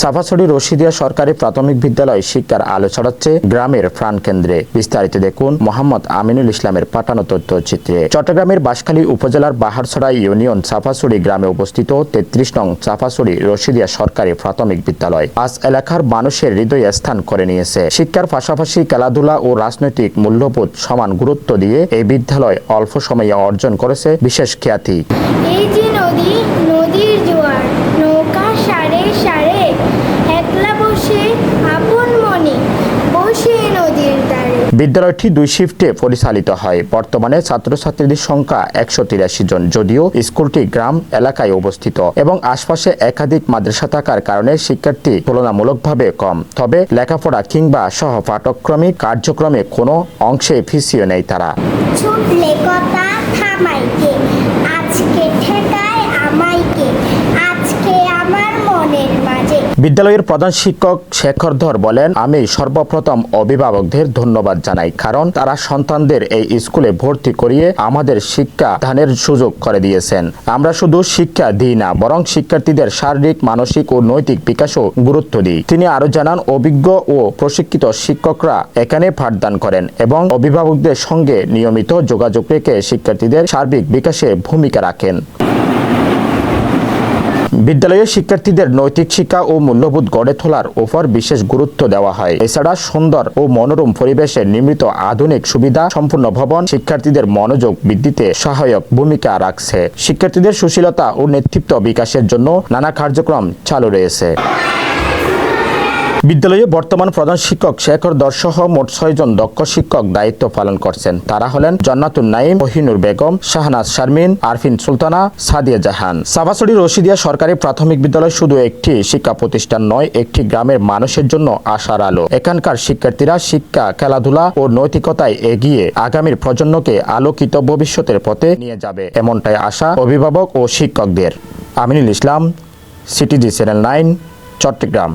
সাফাছড়ি রশিদিয়া সরকারি প্রাথমিক বিদ্যালয় শিক্ষার আলো ছড়াচ্ছে গ্রামের প্রাণকেন্দ্রে। বিস্তারিত দেখুন মোহাম্মদ আমিনুল ইসলামের পাঠানো তথ্যচিত্রে। চট্টগ্রামের বাঁশখালী উপজেলার বাহারছড়া ইউনিয়ন সাফাছড়ি গ্রামে অবস্থিত 33 নং সাফাছড়ি রশিদিয়া সরকারি প্রাথমিক বিদ্যালয় আজ এলাকার মানুষের হৃদয়ে স্থান করে নিয়েছে। শিক্ষার পাশাপাশি খেলাধুলা ও রাজনৈতিক মূল্যবোধ সমান গুরুত্ব দিয়ে এই বিদ্যালয় অল্প সময়ে অর্জন করেছে বিশেষ খ্যাতি। এই যে নদীর জোয়ার, নৌকা সারে সারে, একলা বসে আপন মনে বসে নদীর ধারে। বিদ্যালয়টি 2 শিফটে পরিচালিত হয়। বর্তমানে ছাত্রছাত্রীদের সংখ্যা 183 জন। যদিও স্কুলটি গ্রাম এলাকায় অবস্থিত এবং আশপাশে একাধিক মাদ্রাসা থাকার কারণে শিক্ষার্থী তুলনামূলকভাবে কম। তবে লেখাপড়া কিংবা সহপাঠক্রমিক কার্যক্রমে কোনো অংশে পিছিয়ে নেই তারা। ছুটলে কথা থামাইকে, আজকে ঠেকায় আমাইকে, আজকে আমার মনের মাঝে। বিদ্যালয়ের প্রধান শিক্ষক শেখর ধর বলেন, আমি সর্বপ্রথম অভিভাবকদের ধন্যবাদ জানাই, কারণ তারা সন্তানদের এই স্কুলে ভর্তি করিয়ে আমাদের শিক্ষা দানের সুযোগ করে দিয়েছেন। আমরা শুধু শিক্ষা দিই না, বরং শিক্ষার্থীদের শারীরিক, মানসিক ও নৈতিক বিকাশও গুরুত্ব দিই। তিনি আরো জানান, অভিজ্ঞ ও প্রশিক্ষিত শিক্ষকরা এখানে পাঠদান করেন এবং অভিভাবকদের সঙ্গে নিয়মিত যোগাযোগ রেখে শিক্ষার্থীদের সার্বিক বিকাশে ভূমিকা রাখেন। বিদ্যালয়ের শিক্ষার্থীদের নৈতিক শিক্ষা ও মূল্যবোধ গড়ে তোলার উপর বিশেষ গুরুত্ব দেওয়া হয়। এছাড়া সুন্দর ও মনোরম পরিবেশে নির্মিত আধুনিক সুবিধা সম্পূর্ণ ভবন শিক্ষার্থীদের মনোযোগ বৃদ্ধিতে সহায়ক ভূমিকা রাখছে। শিক্ষার্থীদের সুশীলতা ও নেতৃত্ব বিকাশের জন্য নানা কার্যক্রম চালু রয়েছে। বিদ্যালয়ে বর্তমান প্রধান শিক্ষক শেখর ধর সহ মোট 6 জন দক্ষ শিক্ষক দায়িত্ব পালন করছেন। তারা হলেন জান্নাতুন নাইম, কোহিনুর বেগম, শাহনাজ শারমিন, আরফিন সুলতানা, সাদিয়া জাহান। সাফাছড়ি রশিদিয়া সরকারি প্রাথমিক বিদ্যালয় শুধু একটি শিক্ষা প্রতিষ্ঠান নয়, একটি গ্রামের মানুষের জন্য আশার আলো। এখানকার শিক্ষার্থীরা শিক্ষা, খেলাধুলা ও নৈতিকতায় এগিয়ে আগামীর প্রজন্মকে আলোকিত ভবিষ্যতের পথে নিয়ে যাবে, এমনটাই আশা অভিভাবক ও শিক্ষকদের। Aminul Islam, CTG channel 9, Chittagong.